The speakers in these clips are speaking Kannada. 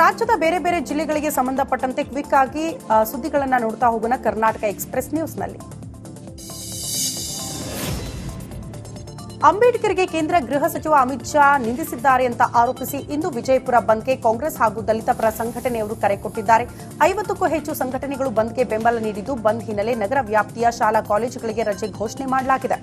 ರಾಜ್ಯದ ಬೇರೆ ಬೇರೆ ಜಿಲ್ಲೆಗಳಿಗೆ ಸಂಬಂಧಪಟ್ಟಂತೆ ಕ್ವಿಕ್ ಆಗಿ ಸುದ್ದಿಗಳನ್ನು ನೋಡ್ತಾ ಹೋಗೋಣ ಕರ್ನಾಟಕ ಎಕ್ಸ್‌ಪ್ರೆಸ್ ನ್ಯೂಸ್ನಲ್ಲಿ. ಅಂಬೇಡ್ಕರ್ಗೆ ಕೇಂದ್ರ ಗೃಹ ಸಚಿವ ಅಮಿತ್ ಶಾ ನಿಂದಿಸಿದ್ದಾರೆ ಅಂತ ಆರೋಪಿಸಿ ಇಂದು ವಿಜಯಪುರ ಬಂದ್ಗೆ ಕಾಂಗ್ರೆಸ್ ಹಾಗೂ ದಲಿತ ಪರ ಸಂಘಟನೆಯವರು ಕರೆ ಕೊಟ್ಟಿದ್ದಾರೆ. 50ಕ್ಕೂ ಹೆಚ್ಚು ಸಂಘಟನೆಗಳು ಬಂದ್ಗೆ ಬೆಂಬಲ ನೀಡಿದ್ದು, ಬಂದ್ ಹಿನ್ನೆಲೆ ನಗರ ವ್ಯಾಪ್ತಿಯ ಶಾಲಾ ಕಾಲೇಜುಗಳಿಗೆ ರಜೆ ಘೋಷಣೆ ಮಾಡಲಾಗಿದೆ.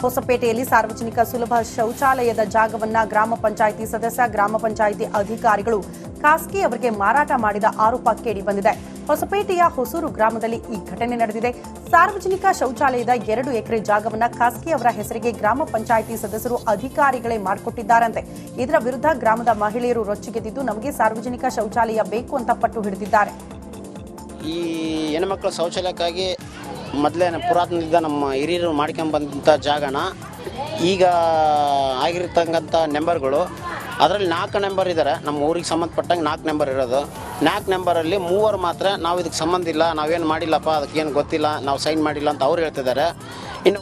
ಹೊಸಪೇಟೆಯಲ್ಲಿ ಸಾರ್ವಜನಿಕ ಸುಲಭ ಶೌಚಾಲಯದ ಜಾಗವನ್ನ ಗ್ರಾಮ ಪಂಚಾಯಿತಿ ಸದಸ್ಯ, ಗ್ರಾಮ ಪಂಚಾಯಿತಿ ಅಧಿಕಾರಿಗಳು ಖಾಸಗಿ ಅವರಿಗೆ ಮಾರಾಟ ಮಾಡಿದ ಆರೋಪ ಕೇಳಿಬಂದಿದೆ. ಹೊಸಪೇಟೆಯ ಹೊಸೂರು ಗ್ರಾಮದಲ್ಲಿ ಈ ಘಟನೆ ನಡೆದಿದೆ. ಸಾರ್ವಜನಿಕ ಶೌಚಾಲಯದ 2 ಎಕರೆ ಜಾಗವನ್ನ ಖಾಸಗಿ ಅವರ ಹೆಸರಿಗೆ ಗ್ರಾಮ ಪಂಚಾಯಿತಿ ಸದಸ್ಯರು ಅಧಿಕಾರಿಗಳೇ ಮಾಡಿಕೊಟ್ಟಿದ್ದಾರಂತೆ. ಇದರ ವಿರುದ್ಧ ಗ್ರಾಮದ ಮಹಿಳೆಯರು ರೊಚ್ಚಿಗೆದ್ದಿದ್ದು, ನಮಗೆ ಸಾರ್ವಜನಿಕ ಶೌಚಾಲಯ ಬೇಕು ಅಂತ ಪಟ್ಟು ಹಿಡಿದಿದ್ದಾರೆ. ಈ ಹೆಣ್ಮಕ್ಳ ಶೌಚಾಲಯಕ್ಕಾಗಿ ಮೊದಲೇ ಪುರಾತನದಿಂದ ನಮ್ಮ ಹಿರಿಯರು ಮಾಡ್ಕೊಂಬಂದಂಥ ಜಾಗನ ಈಗ ಆಗಿರ್ತಕ್ಕಂಥ ನಂಬರ್ಗಳು ಅದರಲ್ಲಿ 4 ನಂಬರ್ ಇದ್ದಾರೆ. ನಮ್ಮ ಊರಿಗೆ ಸಂಬಂಧಪಟ್ಟಂಗೆ 4 ನಂಬರ್ ಇರೋದು. 4 ನಂಬರಲ್ಲಿ 3 ಮಾತ್ರ ನಾವು ಇದಕ್ಕೆ ಸಂಬಂಧ ಇಲ್ಲ, ನಾವೇನು ಮಾಡಿಲ್ಲಪ್ಪ, ಅದಕ್ಕೇನು ಗೊತ್ತಿಲ್ಲ, ನಾವು ಸೈನ್ ಮಾಡಿಲ್ಲ ಅಂತ ಅವ್ರು ಹೇಳ್ತಿದ್ದಾರೆ. ಇನ್ನು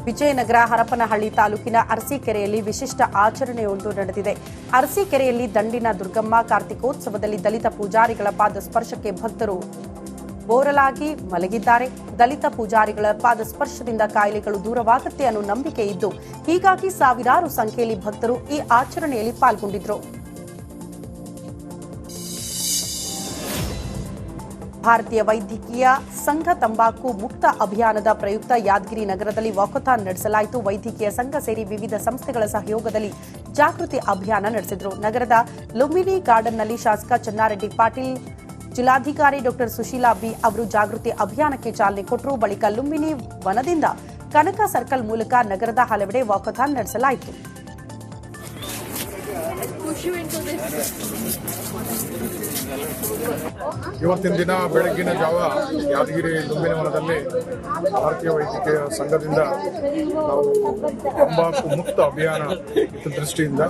ವಿಜಯನಗರ ಹರಪನಹಳ್ಳಿ ತಾಲೂಕಿನ ಅರಸೀಕೆರೆಯಲ್ಲಿ ವಿಶಿಷ್ಟ ಆಚರಣೆಯೊಂದು ನಡೆದಿದೆ. ಅರಸೀಕೆರೆಯಲ್ಲಿ ದಂಡಿನ ದುರ್ಗಮ್ಮ ಕಾರ್ತಿಕೋತ್ಸವದಲ್ಲಿ ದಲಿತ ಪೂಜಾರಿಗಳ ಪಾದ ಸ್ಪರ್ಶಕ್ಕೆ ಭಕ್ತರು ಬೋರಲಾಗಿ ಮಲಗಿದ್ದಾರೆ. ದಲಿತ ಪೂಜಾರಿಗಳ ಪಾದ ಸ್ಪರ್ಶದಿಂದ ಕಾಯಿಲೆಗಳು ದೂರವಾಗುತ್ತೆ ಅನ್ನೋ ನಂಬಿಕೆ ಇದ್ದು, ಹೀಗಾಗಿ ಸಾವಿರಾರು ಸಂಖ್ಯೆಯಲ್ಲಿ ಭಕ್ತರು ಈ ಆಚರಣೆಯಲ್ಲಿ ಪಾಲ್ಗೊಂಡಿದ್ರು. ಭಾರತೀಯ ವೈದ್ಯಕೀಯ ಸಂಘ ತಂಬಾಕು ಮುಕ್ತ ಅಭಿಯಾನದ ಪ್ರಯುಕ್ತ ಯಾದಗಿರಿ ನಗರದಲ್ಲಿ ವಾಕಥಾನ್ ನಡೆಸಲಾಯಿತು. ವೈದ್ಯಕೀಯ ಸಂಘ ಸೇರಿ ವಿವಿಧ ಸಂಸ್ಥೆಗಳ ಸಹಯೋಗದಲ್ಲಿ ಜಾಗೃತಿ ಅಭಿಯಾನ ನಡೆಸಿದರು. ನಗರದ ಲುಂಬಿನಿ ಗಾರ್ಡನ್ನಲ್ಲಿ ಶಾಸಕ ಚನ್ನಾರೆಡ್ಡಿ ಪಾಟೀಲ್, ಜಿಲ್ಲಾಧಿಕಾರಿ ಡಾ ಸುಶೀಲಾ ಬಿ ಅವರು ಜಾಗೃತಿ ಅಭಿಯಾನಕ್ಕೆ ಚಾಲನೆ ಕೊಟ್ಟರು. ಬಳಿಕ ಲುಂಬಿನಿ ವನದಿಂದ ಕನಕ ಸರ್ಕಲ್ ಮೂಲಕ ನಗರದ ಹಲವೆಡೆ ವಾಕಥಾನ್ ನಡೆಸಲಾಯಿತು. ಇವತ್ತಿನ ದಿನ ಬೆಳಗ್ಗಿನ ಜಾವ ಯಾದಗಿರಿ ಲುಂಬಿನಿ ವನದಲ್ಲಿ ಭಾರತೀಯ ವೈದ್ಯಕೀಯ ಸಂಘದಿಂದ ನಾವು ತಂಬಾಕು ಮುಕ್ತ ಅಭಿಯಾನ ದೃಷ್ಟಿಯಿಂದ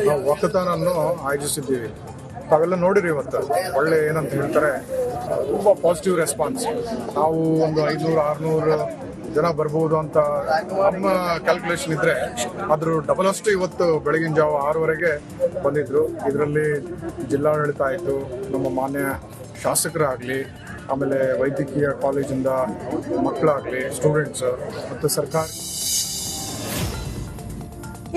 ನಾವು ವಾಕಥಾನ್ ಅನ್ನು ಆಯೋಜಿಸಿದ್ದೀವಿ. ತಾವೆಲ್ಲ ನೋಡಿರಿ, ಇವತ್ತು ಒಳ್ಳೆ ಏನಂತ ಹೇಳ್ತಾರೆ, ತುಂಬ ಪಾಸಿಟಿವ್ ರೆಸ್ಪಾನ್ಸ್. ನಾವು ಒಂದು 500-600 ಜನ ಬರ್ಬೋದು ಅಂತ ನಮ್ಮ ಕ್ಯಾಲ್ಕುಲೇಷನ್ ಇದ್ರೆ ಅದ್ರ ಡಬಲ್ ಅಷ್ಟು ಇವತ್ತು ಬೆಳಗಿನ ಜಾವ 6ವರೆಗೆ ಬಂದಿದ್ರು. ಇದರಲ್ಲಿ ಜಿಲ್ಲಾಡಳಿತ ಆಯಿತು, ನಮ್ಮ ಮಾನ್ಯ ಶಾಸಕರಾಗಲಿ, ಆಮೇಲೆ ವೈದ್ಯಕೀಯ ಕಾಲೇಜಿಂದ ಮಕ್ಕಳಾಗಲಿ, ಸ್ಟೂಡೆಂಟ್ಸ್ ಮತ್ತು ಸರ್ಕಾರ.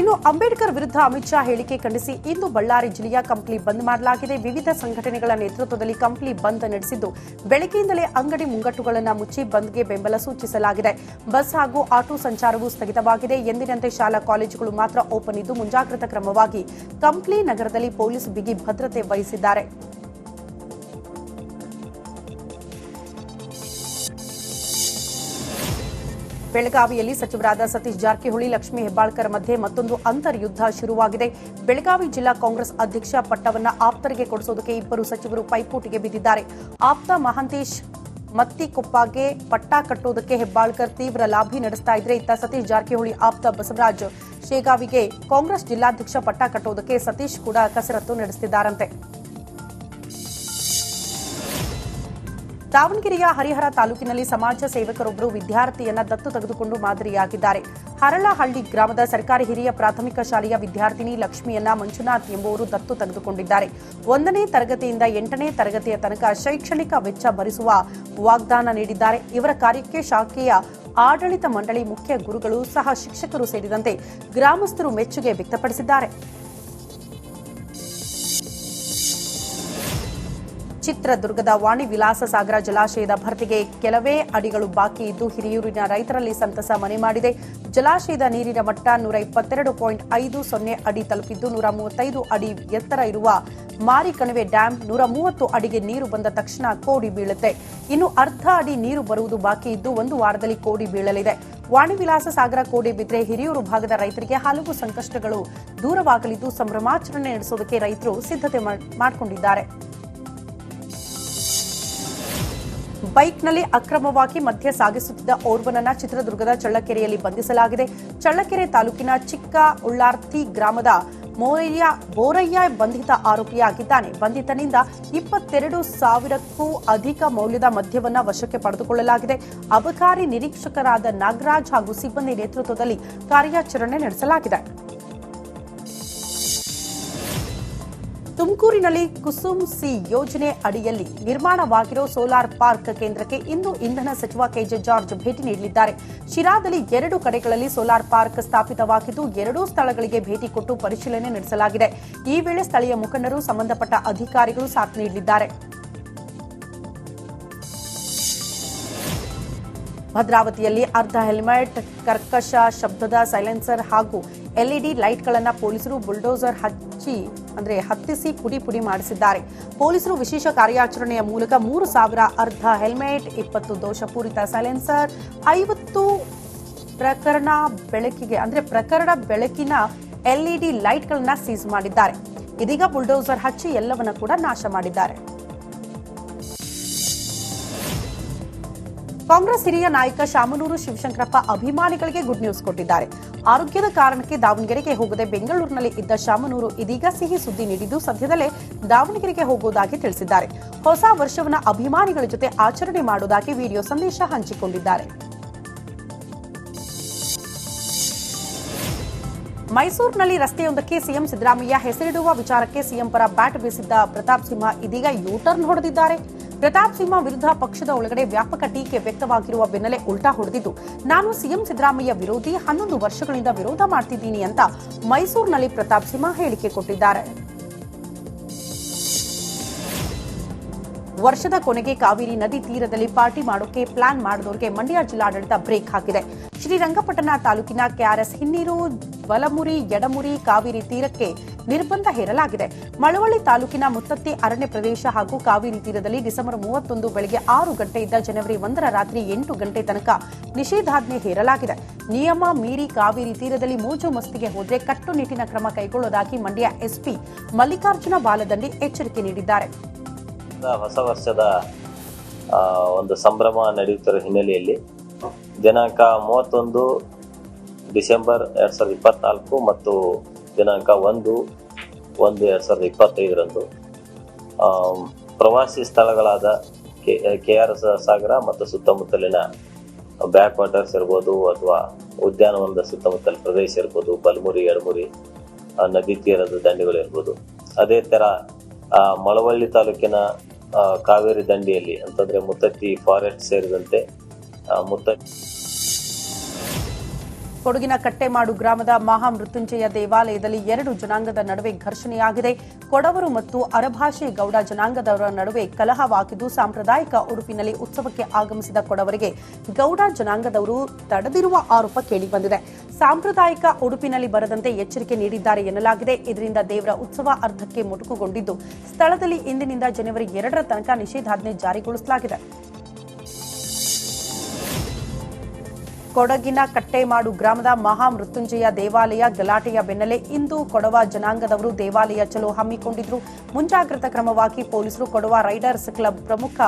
ಇನ್ನು ಅಂಬೇಡ್ಕರ್ ವಿರುದ್ಧ ಅಮಿತ್ ಶಾ ಹೇಳಿಕೆ ಖಂಡಿಸಿ ಇಂದು ಬಳ್ಳಾರಿ ಜಿಲ್ಲೆಯ ಕಂಪ್ಲಿ ಬಂದ್ ಮಾಡಲಾಗಿದೆ. ವಿವಿಧ ಸಂಘಟನೆಗಳ ನೇತೃತ್ವದಲ್ಲಿ ಕಂಪ್ಲಿ ಬಂದ್ ನಡೆಸಿದ್ದು, ಬೆಳಗ್ಗೆಯಿಂದಲೇ ಅಂಗಡಿ ಮುಂಗಟ್ಟುಗಳನ್ನು ಮುಚ್ಚಿ ಬಂದ್ಗೆ ಬೆಂಬಲ ಸೂಚಿಸಲಾಗಿದೆ. ಬಸ್ ಹಾಗೂ ಆಟೋ ಸಂಚಾರವೂ ಸ್ಥಗಿತವಾಗಿದೆ. ಎಂದಿನಂತೆ ಶಾಲಾ ಕಾಲೇಜುಗಳು ಮಾತ್ರ ಓಪನ್ ಇದ್ದು, ಮುಂಜಾಗ್ರತಾ ಕ್ರಮವಾಗಿ ಕಂಪ್ಲಿ ನಗರದಲ್ಲಿ ಪೊಲೀಸ್ ಬಿಗಿ ಭದ್ರತೆ ವಹಿಸಿದ್ದಾರೆ. ಬೆಳಗಾವಿಯಲ್ಲಿ ಸಚಿವರಾದ ಸತೀಶ್ ಜಾರಕಿಹೊಳಿ, ಲಕ್ಷ್ಮೀ ಹೆಬ್ಬಾಳ್ಕರ್ ಮಧ್ಯೆ ಮತ್ತೊಂದು ಅಂತರ್ಯುದ್ಧ ಶುರುವಾಗಿದೆ. ಬೆಳಗಾವಿ ಜಿಲ್ಲಾ ಕಾಂಗ್ರೆಸ್ ಅಧ್ಯಕ್ಷ ಪಟ್ಟವನ್ನ ಆಪ್ತರಿಗೆ ಕೊಡಿಸೋದಕ್ಕೆ ಇಬ್ಬರು ಸಚಿವರು ಪೈಪೋಟಿಗೆ ಬಿದ್ದಿದ್ದಾರೆ. ಆಪ್ತ ಮಹಾಂತೇಶ್ ಮತ್ತಿಕೊಪ್ಪಗೆ ಪಟ್ಟ ಕಟ್ಟೋದಕ್ಕೆ ಹೆಬ್ಬಾಳ್ಕರ್ ತೀವ್ರ ಲಾಬಿ ನಡೆಸ್ತಾ ಇದ್ರೆ, ಇತ್ತ ಸತೀಶ್ ಜಾರಕಿಹೊಳಿ ಆಪ್ತ ಬಸವರಾಜ್ ಶೇಗಾವಿಗೆ ಕಾಂಗ್ರೆಸ್ ಜಿಲ್ಲಾಧ್ಯಕ್ಷ ಪಟ್ಟ ಕಟ್ಟೋದಕ್ಕೆ ಸತೀಶ್ ಕೂಡ ಕಸರತ್ತು ನಡೆಸುತ್ತಿದ್ದಾರಂತೆ. ದಾವಣಗೆರೆಯ ಹರಿಹರ ತಾಲೂಕಿನಲ್ಲಿ ಸಮಾಜ ಸೇವಕರೊಬ್ಬರು ವಿದ್ಯಾರ್ಥಿಯನ್ನ ದತ್ತು ತೆಗೆದುಕೊಂಡು ಮಾದರಿಯಾಗಿದ್ದಾರೆ. ಹರಳಹಳ್ಳಿ ಗ್ರಾಮದ ಸರ್ಕಾರಿ ಹಿರಿಯ ಪ್ರಾಥಮಿಕ ಶಾಲೆಯ ವಿದ್ಯಾರ್ಥಿನಿ ಲಕ್ಷ್ಮಿಯನ್ನ ಮಂಜುನಾಥ್ ಎಂಬುವರು ದತ್ತು ತೆಗೆದುಕೊಂಡಿದ್ದಾರೆ. 1ನೇ ತರಗತಿಯಿಂದ 8ನೇ ತರಗತಿಯ ತನಕ ಶೈಕ್ಷಣಿಕ ವೆಚ್ಚ ಭರಿಸುವ ವಾಗ್ದಾನ ನೀಡಿದ್ದಾರೆ. ಇವರ ಕಾರ್ಯಕ್ಕೆ ಶಾಖೆಯ ಆಡಳಿತ ಮಂಡಳಿ, ಮುಖ್ಯ ಗುರುಗಳು, ಸಹ ಶಿಕ್ಷಕರು ಸೇರಿದಂತೆ ಗ್ರಾಮಸ್ಥರು ಮೆಚ್ಚುಗೆ ವ್ಯಕ್ತಪಡಿಸಿದ್ದಾರೆ. ಚಿತ್ರದುರ್ಗದ ವಾಣಿ ವಿಲಾಸ ಸಾಗರ ಜಲಾಶಯದ ಭರ್ತಿಗೆ ಕೆಲವೇ ಅಡಿಗಳು ಬಾಕಿ ಇದ್ದು, ಹಿರಿಯೂರಿನ ರೈತರಲ್ಲಿ ಸಂತಸ ಮನೆ ಮಾಡಿದೆ. ಜಲಾಶಯದ ನೀರಿನ ಮಟ್ಟ 122.50 ಅಡಿ ತಲುಪಿದ್ದು, 135 ಅಡಿ ಎತ್ತರ ಇರುವ ಮಾರಿಕಣಿವೆ ಡ್ಯಾಂ 130 ಅಡಿಗೆ ನೀರು ಬಂದ ತಕ್ಷಣ ಕೋಡಿ ಬೀಳುತ್ತೆ. ಇನ್ನು ಅರ್ಧ ಅಡಿ ನೀರು ಬರುವುದು ಬಾಕಿ ಇದ್ದು, 1 ವಾರದಲ್ಲಿ ಕೋಡಿ ಬೀಳಲಿದೆ. ವಾಣಿ ವಿಲಾಸ ಸಾಗರ ಕೋಡಿ ಬಿದ್ದರೆ ಹಿರಿಯೂರು ಭಾಗದ ರೈತರಿಗೆ ಹಲವು ಸಂಕಷ್ಟಗಳು ದೂರವಾಗಲಿದ್ದು, ಸಂಭ್ರಮಾಚರಣೆ ನಡೆಸೋದಕ್ಕೆ ರೈತರು ಸಿದ್ಧತೆ ಮಾಡಿಕೊಂಡಿದ್ದಾರೆ. ಬೈಕ್ನಲ್ಲಿ ಅಕ್ರಮವಾಗಿ ಮದ್ಯ ಸಾಗಿಸುತ್ತಿದ್ದ ಓರ್ವನನ್ನ ಚಿತ್ರದುರ್ಗದ ಚಳ್ಳಕೆರೆಯಲ್ಲಿ ಬಂಧಿಸಲಾಗಿದೆ. ಚಳ್ಳಕೆರೆ ತಾಲೂಕಿನ ಚಿಕ್ಕ ಉಳ್ಳಾರ್ತಿ ಗ್ರಾಮದ ಬೋರಯ್ಯ ಬಂಧಿತ ಆರೋಪಿಯಾಗಿದ್ದಾನೆ. ಬಂಧಿತನಿಂದ 22,000ಕ್ಕೂ ಅಧಿಕ ಮೌಲ್ಯದ ಮದ್ಯವನ್ನ ವಶಕ್ಕೆ ಪಡೆದುಕೊಳ್ಳಲಾಗಿದೆ. ಅಬಕಾರಿ ನಿರೀಕ್ಷಕರಾದ ನಾಗರಾಜ್ ಹಾಗೂ ಸಿಬ್ಬಂದಿ ನೇತೃತ್ವದಲ್ಲಿ ಕಾರ್ಯಾಚರಣೆ ನಡೆಸಲಾಗಿದೆ. ತುಮಕೂರಿನಲ್ಲಿ ಕುಸುಮ್ ಸಿ ಯೋಜನೆ ಅಡಿಯಲ್ಲಿ ನಿರ್ಮಾಣವಾಗಿರೋ ಸೋಲಾರ್ ಪಾರ್ಕ್ ಕೇಂದ್ರಕ್ಕೆ ಇಂದು ಇಂಧನ ಸಚಿವ ಕೆಜೆ ಜಾರ್ಜ್ ಭೇಟಿ ನೀಡಲಿದ್ದಾರೆ. ಶಿರಾದಲ್ಲಿ 2 ಕಡೆಗಳಲ್ಲಿ ಸೋಲಾರ್ ಪಾರ್ಕ್ ಸ್ಥಾಪಿತವಾಗಿದ್ದು 2 ಸ್ಥಳಗಳಿಗೆ ಭೇಟಿ ಕೊಟ್ಟು ಪರಿಶೀಲನೆ ನಡೆಸಲಾಗಿದೆ. ಈ ವೇಳೆ ಸ್ಥಳೀಯ ಮುಖಂಡರು, ಸಂಬಂಧಪಟ್ಟ ಅಧಿಕಾರಿಗಳು ಸಾಥ್ ನೀಡಲಿದ್ದಾರೆ. ಭದ್ರಾವತಿಯಲ್ಲಿ ಅರ್ಧ ಹೆಲ್ಮೆಟ್, ಕರ್ಕಶ ಶಬ್ದದ ಸೈಲೆನ್ಸರ್ ಹಾಗೂ ಎಲ್ಇಡಿ ಲೈಟ್ಗಳನ್ನು ಪೊಲೀಸರು ಬುಲ್ಡೋಸರ್ ಹತ್ತಿಸಿ ಪುಡಿ ಮಾಡಿಸಿದ್ದಾರೆ. ಪೊಲೀಸರು ವಿಶೇಷ ಕಾರ್ಯಾಚರಣೆಯ ಮೂಲಕ 3,000 ಅರ್ಧ ಹೆಲ್ಮೆಟ್, 20 ದೋಷಪೂರಿತ ಸೈಲೆನ್ಸರ್, 50 ಪ್ರಕರಣ ಬೆಳಕಿನ ಎಲ್ಇಡಿ ಲೈಟ್ಗಳನ್ನು ಸೀಸ್ ಮಾಡಿದ್ದಾರೆ. ಇದೀಗ ಬುಲ್ಡೋಸರ್ ಹಚ್ಚಿ ಎಲ್ಲವನ್ನ ಕೂಡ ನಾಶ ಮಾಡಿದ್ದಾರೆ. ಕಾಂಗ್ರೆಸ್ ಹಿರಿಯ ನಾಯಕ ಶಾಮನೂರು ಶಿವಶಂಕರಪ್ಪ ಅಭಿಮಾನಿಗಳಿಗೆ ಗುಡ್ ನ್ಯೂಸ್ ಕೊಟ್ಟಿದ್ದಾರೆ. ಆರೋಗ್ಯದ ಕಾರಣಕ್ಕೆ ದಾವಣಗೆರೆಗೆ ಹೋಗದೆ ಬೆಂಗಳೂರಿನಲ್ಲಿ ಇದ್ದ ಶಾಮನೂರು ಇದೀಗ ಸಿಹಿ ಸುದ್ದಿ ನೀಡಿದ್ದು ಸದ್ಯದಲ್ಲೇ ದಾವಣಗೆರೆಗೆ ಹೋಗುವುದಾಗಿ ತಿಳಿಸಿದ್ದಾರೆ. ಹೊಸ ವರ್ಷವನ್ನು ಅಭಿಮಾನಿಗಳ ಜೊತೆ ಆಚರಣೆ ಮಾಡುವುದಾಗಿ ವಿಡಿಯೋ ಸಂದೇಶ ಹಂಚಿಕೊಂಡಿದ್ದಾರೆ. ಮೈಸೂರಿನಲ್ಲಿ ರಸ್ತೆಯೊಂದಕ್ಕೆ ಸಿಎಂ ಸಿದ್ದರಾಮಯ್ಯ ಹೆಸರಿಡುವ ವಿಚಾರಕ್ಕೆ ಸಿಎಂ ಪರ ಬ್ಯಾಟ್ ಬೀಸಿದ್ದ ಪ್ರತಾಪ್ ಸಿಂಹ ಇದೀಗ ಯೂಟರ್ನ್ ಹೊಡೆದಿದ್ದಾರೆ. ಪ್ರತಾಪ್ ಸಿಂಹ ವಿರುದ್ಧ ಪಕ್ಷದ ಒಳಗಡೆ ವ್ಯಾಪಕ ಟೀಕೆ ವ್ಯಕ್ತವಾಗಿರುವ ಬೆನ್ನಲ್ಲೇ ಉಲ್ಟಾ ಹೊಡೆದಿದ್ದು, ನಾನು ಸಿಎಂ ಸಿದ್ದರಾಮಯ್ಯ ವಿರೋಧಿ, 11 ವರ್ಷಗಳಿಂದ ವಿರೋಧ ಮಾಡ್ತಿದ್ದೀನಿ ಅಂತ ಮೈಸೂರಿನಲ್ಲಿ ಪ್ರತಾಪ್ ಸಿಂಹ ಹೇಳಿಕೆ ಕೊಟ್ಟಿದ್ದಾರೆ. ವರ್ಷದ ಕೊನೆಗೆ ಕಾವೇರಿ ನದಿ ತೀರದಲ್ಲಿ ಪಾರ್ಟಿ ಮಾಡೋಕೆ ಪ್ಲಾನ್ ಮಾಡಿದವರಿಗೆ ಮಂಡ್ಯ ಜಿಲ್ಲಾಡಳಿತ ಬ್ರೇಕ್ ಹಾಕಿದೆ. ಶ್ರೀರಂಗಪಟ್ಟಣ ತಾಲೂಕಿನ ಕೆಆರ್ಎಸ್ ಹಿನ್ನೀರು, ಬಲಮುರಿ, ಎಡಮುರಿ ಕಾವೇರಿ ತೀರಕ್ಕೆ ನಿರ್ಬಂಧ ಹೇರಲಾಗಿದೆ. ಮಳವಳ್ಳಿ ತಾಲೂಕಿನ ಮುತ್ತತ್ತಿ ಅರಣ್ಯ ಪ್ರದೇಶ ಹಾಗೂ ಕಾವೇರಿ ತೀರದಲ್ಲಿ ಡಿಸೆಂಬರ್ 31 ಬೆಳಗ್ಗೆ 6 ಗಂಟೆಯಿಂದ ಜನವರಿ 1 ರಾತ್ರಿ 8 ಗಂಟೆ ತನಕ ನಿಷೇಧಾಜ್ಞೆ ಹೇರಲಾಗಿದೆ. ನಿಯಮ ಮೀರಿ ಕಾವೇರಿ ತೀರದಲ್ಲಿ ಮೋಜು ಮಸ್ತಿಗೆ ಹೋದರೆ ಕಟ್ಟುನಿಟ್ಟಿನ ಕ್ರಮ ಕೈಗೊಳ್ಳುವುದಾಗಿ ಮಂಡ್ಯ ಎಸ್ಪಿ ಮಲ್ಲಿಕಾರ್ಜುನ ಬಾಲದಂಡಿ ಎಚ್ಚರಿಕೆ ನೀಡಿದ್ದಾರೆ. ಹೊಸ ವರ್ಷದ ಒಂದು ಸಂಭ್ರಮ ನಡೆಯುತ್ತಿರುವ ಹಿನ್ನೆಲೆಯಲ್ಲಿ ದಿನಾಂಕ 31 ಡಿಸೆಂಬರ್ 2024 ಮತ್ತು ದಿನಾಂಕ 1/1/2025 ಪ್ರವಾಸಿ ಸ್ಥಳಗಳಾದ ಕೆಆರ್ಎಸ್ ಸಾಗರ ಮತ್ತು ಸುತ್ತಮುತ್ತಲಿನ ಬ್ಯಾಕ್ ವಾಟರ್ಸ್ ಇರ್ಬೋದು ಅಥವಾ ಉದ್ಯಾನವನದ ಸುತ್ತಮುತ್ತಲ ಪ್ರದೇಶ ಇರ್ಬೋದು, ಬಲಮುರಿ, ಎಡಮುರಿ ನದಿ ತೀರದ ದಂಡೆಗಳು ಇರ್ಬೋದು. ಅದೇ ತರ ಮಳವಳ್ಳಿ ತಾಲೂಕಿನ ಕಾವೇರಿ ದಂಡೆಯಲ್ಲಿ ಅಂತಂದ್ರೆ ಮುತ್ತತ್ತಿ ಫಾರೆಸ್ಟ್ ಸೇರಿದಂತೆ ಕೊಡಗಿನ ಕಟ್ಟೆಮಾಡು ಗ್ರಾಮದ ಮಹಾಮೃತ್ಯುಂಜಯ ದೇವಾಲಯದಲ್ಲಿ 2 ಜನಾಂಗದ ನಡುವೆ ಘರ್ಷಣೆಯಾಗಿದೆ. ಕೊಡವರು ಮತ್ತು ಅರಭಾಷೆ ಗೌಡ ಜನಾಂಗದವರ ನಡುವೆ ಕಲಹವಾಗಿದ್ದು, ಸಾಂಪ್ರದಾಯಿಕ ಉಡುಪಿನಲ್ಲಿ ಉತ್ಸವಕ್ಕೆ ಆಗಮಿಸಿದ ಕೊಡವರಿಗೆ ಗೌಡ ಜನಾಂಗದವರು ತಡೆದಿರುವ ಆರೋಪ ಕೇಳಿಬಂದಿದೆ. ಸಾಂಪ್ರದಾಯಿಕ ಉಡುಪಿನಲ್ಲಿ ಬರದಂತೆ ಎಚ್ಚರಿಕೆ ನೀಡಿದ್ದಾರೆ ಎನ್ನಲಾಗಿದೆ. ಇದರಿಂದ ದೇವರ ಉತ್ಸವ ಅರ್ಧಕ್ಕೆ ಮೊಟಕುಗೊಂಡಿದ್ದು, ಸ್ಥಳದಲ್ಲಿ ಇಂದಿನಿಂದ ಜನವರಿ 2 ತನಕ ನಿಷೇಧಾಜ್ಞೆ ಜಾರಿಗೊಳಿಸಲಾಗಿದೆ. ಕೊಡಗಿನ ಕಟ್ಟೆಮಾಡು ಗ್ರಾಮದ ಮಹಾಮೃತ್ಯುಂಜಯ ದೇವಾಲಯ ಗಲಾಟೆಯ ಬೆನ್ನಲ್ಲೇ ಇಂದು ಕೊಡವ ಜನಾಂಗದವರು ದೇವಾಲಯ ಚಲೋ ಹಮ್ಮಿಕೊಂಡಿದ್ರು. ಮುಂಜಾಗ್ರತಾ ಕ್ರಮವಾಗಿ ಪೊಲೀಸರು ಕೊಡವ ರೈಡರ್ಸ್ ಕ್ಲಬ್ ಪ್ರಮುಖ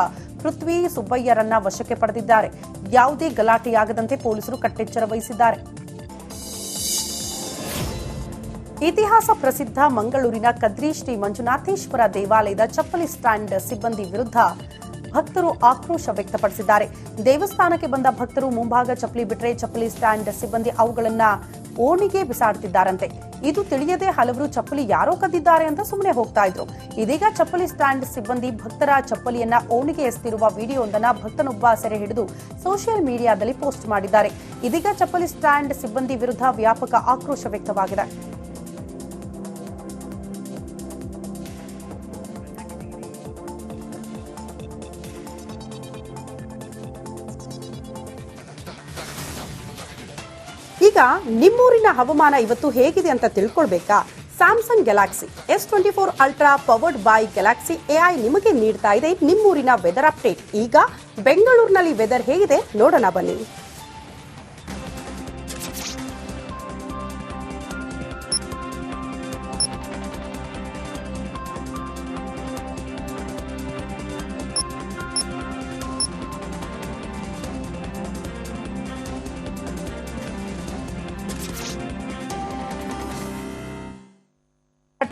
ಪೃಥ್ವಿ ಸುಬ್ಬಯ್ಯರನ್ನ ವಶಕ್ಕೆ ಪಡೆದಿದ್ದಾರೆ. ಯಾವುದೇ ಗಲಾಟೆಯಾಗದಂತೆ ಪೊಲೀಸರು ಕಟ್ಟೆಚ್ಚರ ವಹಿಸಿದ್ದಾರೆ. ಇತಿಹಾಸ ಪ್ರಸಿದ್ಧ ಮಂಗಳೂರಿನ ಕದ್ರಿ ಶ್ರೀ ಮಂಜುನಾಥೇಶ್ವರ ದೇವಾಲಯದ ಚಪ್ಪಲಿ ಸ್ಟ್ಯಾಂಡ್ ಸಿಬ್ಬಂದಿ ವಿರುದ್ಧ ಭಕ್ತರು ಆಕ್ರೋಶ ವ್ಯಕ್ತಪಡಿಸಿದ್ದಾರೆ. ದೇವಸ್ಥಾನಕ್ಕೆ ಬಂದ ಭಕ್ತರು ಮುಂಭಾಗ ಚಪ್ಪಲಿ ಬಿಟ್ಟರೆ ಚಪ್ಪಲಿ ಸ್ಟ್ಯಾಂಡ್ ಸಿಬ್ಬಂದಿ ಅವುಗಳನ್ನ ಓಣಿಗೆ ಬಿಸಾಡುತ್ತಿದ್ದಾರಂತೆ. ಇದು ತಿಳಿಯದೆ ಹಲವರು ಚಪ್ಪಲಿ ಯಾರೋ ಕದ್ದಿದ್ದಾರೆ ಅಂತ ಸುಮ್ಮನೆ ಹೋಗ್ತಾ ಇದ್ರು. ಇದೀಗ ಚಪ್ಪಲಿ ಸ್ಟ್ಯಾಂಡ್ ಸಿಬ್ಬಂದಿ ಭಕ್ತರ ಚಪ್ಪಲಿಯನ್ನ ಓಣಿಗೆ ಎಸೆದಿರುವ ವಿಡಿಯೋವೊಂದನ್ನ ಭಕ್ತನೊಬ್ಬ ಸೆರೆ ಹಿಡಿದು ಸೋಷಿಯಲ್ ಮೀಡಿಯಾದಲ್ಲಿ ಪೋಸ್ಟ್ ಮಾಡಿದ್ದಾರೆ. ಇದೀಗ ಚಪ್ಪಲಿ ಸ್ಟ್ಯಾಂಡ್ ಸಿಬ್ಬಂದಿ ವಿರುದ್ಧ ವ್ಯಾಪಕ ಆಕ್ರೋಶ ವ್ಯಕ್ತವಾಗಿದೆ. ಈಗ ನಿಮ್ಮೂರಿನ ಹವಾಮಾನ ಇವತ್ತು ಹೇಗಿದೆ ಅಂತ ತಿಳ್ಕೊಳ್ಬೇಕಾ? Samsung Galaxy S24 ultra powered by Galaxy AI ನಿಮಗೆ ನೀಡ್ತಾ ಇದೆ ನಿಮ್ಮೂರಿನ ವೆದರ್ ಅಪ್ಡೇಟ್. ಈಗ ಬೆಂಗಳೂರಿನಲ್ಲಿ ವೆದರ್ ಹೇಗಿದೆ ನೋಡೋಣ ಬನ್ನಿ.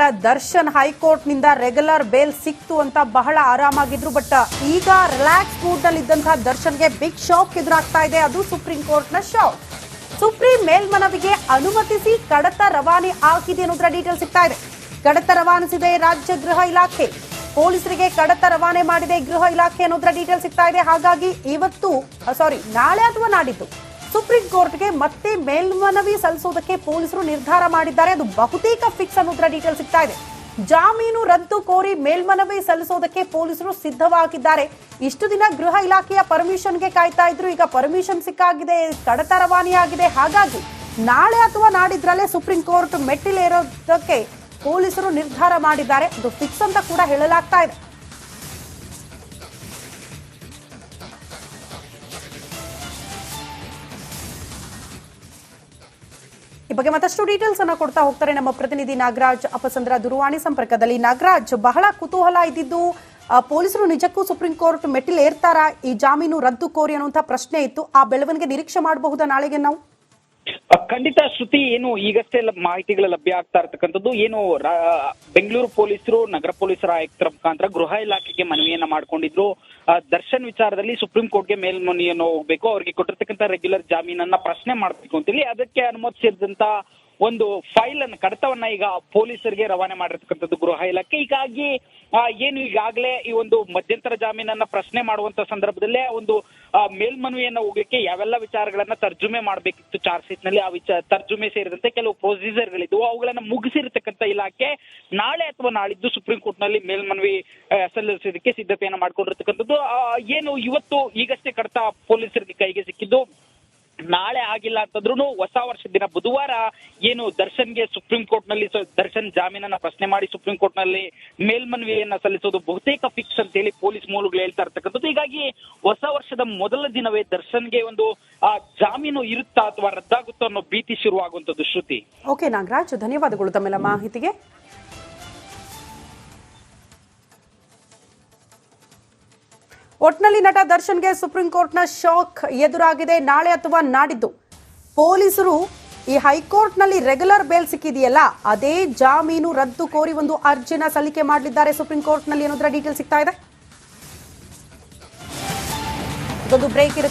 ನಟ ದರ್ಶನ್ ಹೈಕೋರ್ಟ್ನಿಂದ ರೆಗ್ಯುಲರ್ ಬೇಲ್ ಸಿಕ್ತು ಅಂತ ಬಹಳ ಆರಾಮಾಗಿದ್ರು. ಬಟ್ ಈಗ ರಿಲ್ಯಾಕ್ಸ್ ಮೂಡ್ ನಲ್ಲಿ ಇದ್ದಂತಹ ದರ್ಶನ್ಗೆ ಬಿಗ್ ಶಾಕ್ ಎದುರಾಗ್ತಾ ಇದೆ. ಅದು ಸುಪ್ರೀಂ ಕೋರ್ಟ್ನ ಶಾಕ್. ಸುಪ್ರೀಂ ಮೇಲ್ಮನವಿಗೆ ಅನುಮತಿಸಿ ಕಡತ ರವಾನೆ ಆಗಿದೆ ಅನ್ನೋದ್ರ ಡೀಟೇಲ್ ಸಿಗ್ತಾ ಇದೆ. ಕಡತ ರವಾನಿಸಿದೆ ರಾಜ್ಯ ಗೃಹ ಇಲಾಖೆ. ಪೊಲೀಸರಿಗೆ ಕಡತ ರವಾನೆ ಮಾಡಿದೆ ಗೃಹ ಇಲಾಖೆ ಅನ್ನೋದ್ರ ಡೀಟೇಲ್ ಸಿಗ್ತಾ ಇದೆ. ಹಾಗಾಗಿ ನಾಳೆ ಅಥವಾ ನಾಡಿದ್ದು ಸುಪ್ರೀಂ ಕೋರ್ಟ್ಗೆ ಮತ್ತೆ ಮೇಲ್ಮನವಿ ಸಲ್ಲಿಸೋದಕ್ಕೆ ಪೊಲೀಸರು ನಿರ್ಧಾರ ಮಾಡಿದ್ದಾರೆ. ಅದು ಬಹುತೇಕ ಫಿಕ್ಸ್ ಅನ್ನೋದ್ರ ಡೀಟೇಲ್ ಸಿಗ್ತಾ ಇದೆ. ಜಾಮೀನು ರದ್ದು ಕೋರಿ ಮೇಲ್ಮನವಿ ಸಲ್ಲಿಸೋದಕ್ಕೆ ಪೊಲೀಸರು ಸಿದ್ಧವಾಗಿದ್ದಾರೆ. ಇಷ್ಟು ದಿನ ಗೃಹ ಇಲಾಖೆಯ ಪರ್ಮಿಷನ್ಗೆ ಕಾಯ್ತಾ ಇದ್ರು. ಈಗ ಪರ್ಮಿಷನ್ ಸಿಕ್ಕಾಗಿದೆ, ಕಡತ ರವಾನೆಯಾಗಿದೆ. ಹಾಗಾಗಿ ನಾಳೆ ಅಥವಾ ನಾಡಿದ್ರಲ್ಲೇ ಸುಪ್ರೀಂ ಕೋರ್ಟ್ ಮೆಟ್ಟಿಲೇರೋದಕ್ಕೆ ಪೊಲೀಸರು ನಿರ್ಧಾರ ಮಾಡಿದ್ದಾರೆ. ಅದು ಫಿಕ್ಸ್ ಅಂತ ಕೂಡ ಹೇಳಲಾಗ್ತಾ ಇದೆ. ಈ ಬಗ್ಗೆ ಮತ್ತಷ್ಟು ಡೀಟೇಲ್ಸ್ ಅನ್ನು ಕೊಡ್ತಾ ಹೋಗ್ತಾರೆ ನಮ್ಮ ಪ್ರತಿನಿಧಿ ನಾಗರಾಜ್ ಅಪಸಂದ್ರ ದೂರವಾಣಿ ಸಂಪರ್ಕದಲ್ಲಿ. ನಾಗರಾಜ್, ಬಹಳ ಕುತೂಹಲ ಇದ್ದಿದ್ದು ಪೊಲೀಸರು ನಿಜಕ್ಕೂ ಸುಪ್ರೀಂ ಕೋರ್ಟ್ ಮೆಟ್ಟಿಲೇರ್ತಾರಾ ಈ ಜಾಮೀನು ರದ್ದು ಕೋರಿ ಅನ್ನುವಂಥ ಪ್ರಶ್ನೆ ಇತ್ತು. ಆ ಬೆಳವಣಿಗೆ ನಿರೀಕ್ಷೆ ಮಾಡಬಹುದಾ ನಾಳೆಗೆ ನಾವು? ಖಂಡಿತ ಶ್ರುತಿ, ಏನು ಈಗಷ್ಟೇ ಮಾಹಿತಿಗಳು ಲಭ್ಯ ಆಗ್ತಾ ಇರ್ತಕ್ಕಂಥದ್ದು, ಏನು ಬೆಂಗಳೂರು ಪೊಲೀಸರು ನಗರ ಪೊಲೀಸರ ಆಯುಕ್ತರ ಮುಖಾಂತರ ಗೃಹ ಇಲಾಖೆಗೆ ಮನವಿಯನ್ನ ಮಾಡ್ಕೊಂಡಿದ್ರು. ದರ್ಶನ್ ವಿಚಾರದಲ್ಲಿ ಸುಪ್ರೀಂ ಕೋರ್ಟ್ಗೆ ಮೇಲ್ಮನವಿಯನ್ನು ಹೋಗ್ಬೇಕು, ಅವ್ರಿಗೆ ಕೊಟ್ಟಿರ್ತಕ್ಕಂಥ ರೆಗ್ಯುಲರ್ ಜಾಮೀನನ್ನ ಪ್ರಶ್ನೆ ಮಾಡ್ಬೇಕು ಅಂತೇಳಿ ಅದಕ್ಕೆ ಅನುಮತಿಸಿದಂತ ಒಂದು ಫೈಲ್ ಅನ್ನು ಕಡತವನ್ನ ಈಗ ಪೊಲೀಸರಿಗೆ ರವಾನೆ ಮಾಡಿರ್ತಕ್ಕಂಥದ್ದು ಗೃಹ ಇಲಾಖೆ. ಹೀಗಾಗಿ ಏನು ಈಗಾಗಲೇ ಈ ಒಂದು ಮಧ್ಯಂತರ ಜಾಮೀನನ್ನ ಪ್ರಶ್ನೆ ಮಾಡುವಂತ ಸಂದರ್ಭದಲ್ಲೇ ಒಂದು ಮೇಲ್ಮನವಿಯನ್ನ ಹೋಗ್ಲಿಕ್ಕೆ ಯಾವೆಲ್ಲ ವಿಚಾರಗಳನ್ನ ತರ್ಜುಮೆ ಮಾಡ್ಬೇಕಿತ್ತು ಚಾರ್ಜ್ ಶೀಟ್ ನಲ್ಲಿ, ಆ ತರ್ಜುಮೆ ಸೇರಿದಂತೆ ಕೆಲವು ಪ್ರೊಸೀಜರ್ಗಳಿದ್ವು, ಅವುಗಳನ್ನ ಮುಗಿಸಿರ್ತಕ್ಕಂಥ ಇಲಾಖೆ ನಾಳೆ ಅಥವಾ ನಾಳಿದ್ದು ಸುಪ್ರೀಂ ಕೋರ್ಟ್ ನಲ್ಲಿ ಮೇಲ್ಮನವಿ ಸಲ್ಲಿಸೋದಕ್ಕೆ ಸಿದ್ಧತೆಯನ್ನ ಮಾಡ್ಕೊಂಡಿರ್ತಕ್ಕಂಥದ್ದು. ಏನು ಇವತ್ತು ಈಗಷ್ಟೇ ಕಡತ ಪೊಲೀಸರಿಗೆ ಕೈಗೆ ಸಿಕ್ಕಿದ್ದು. ನಾಳೆ ಆಗಿಲ್ಲ ಅಂತಂದ್ರೂ ಹೊಸ ವರ್ಷದ ದಿನ ಬುಧವಾರ ಏನು ದರ್ಶನ್ಗೆ ಸುಪ್ರೀಂ ಕೋರ್ಟ್ ನಲ್ಲಿ ದರ್ಶನ್ ಜಾಮೀನನ್ನ ಪ್ರಶ್ನೆ ಮಾಡಿ ಸುಪ್ರೀಂ ಕೋರ್ಟ್ ನಲ್ಲಿ ಮೇಲ್ಮನವಿಯನ್ನ ಸಲ್ಲಿಸೋದು ಬಹುತೇಕ ಫಿಕ್ಸ್ ಅಂತ ಹೇಳಿ ಪೊಲೀಸ್ ಮೂಲಗಳು ಹೇಳ್ತಾ ಇರ್ತಕ್ಕಂಥದ್ದು. ಹೀಗಾಗಿ ಹೊಸ ವರ್ಷದ ಮೊದಲ ದಿನವೇ ದರ್ಶನ್ಗೆ ಒಂದು ಜಾಮೀನು ಇರುತ್ತಾ ಅಥವಾ ರದ್ದಾಗುತ್ತೋ ಅನ್ನೋ ಭೀತಿ ಶುರುವಾಗುವಂತದ್ದು. ಶ್ರುತಿ. ಓಕೆ ನಾಗರಾಜ್, ಧನ್ಯವಾದಗಳು ತಮ್ಮೆಲ್ಲ ಮಾಹಿತಿಗೆ. ಒಟ್ನಲ್ಲಿ ನಟ ದರ್ಶನ್ಗೆ ಸುಪ್ರೀಂ ಕೋರ್ಟ್ನ ಶಾಕ್ ಎದುರಾಗಿದೆ. ನಾಳೆ ಅಥವಾ ನಾಡಿದ್ದು ಪೊಲೀಸರು ಈ ಹೈಕೋರ್ಟ್ನಲ್ಲಿ ರೆಗ್ಯುಲರ್ ಬೇಲ್ ಸಿಕ್ಕಿದೆಯಲ್ಲ, ಅದೇ ಜಾಮೀನು ರದ್ದು ಕೋರಿ ಒಂದು ಅರ್ಜಿನ ಸಲ್ಲಿಕೆ ಮಾಡಲಿದ್ದಾರೆ ಸುಪ್ರೀಂ ಕೋರ್ಟ್ನಲ್ಲಿ ಅನ್ನೋದರ ಡೀಟೇಲ್ ಸಿಗ್ತಾ ಇದೆ. ಇದೊಂದು ಬ್ರೇಕ್ ಇರುತ್ತೆ.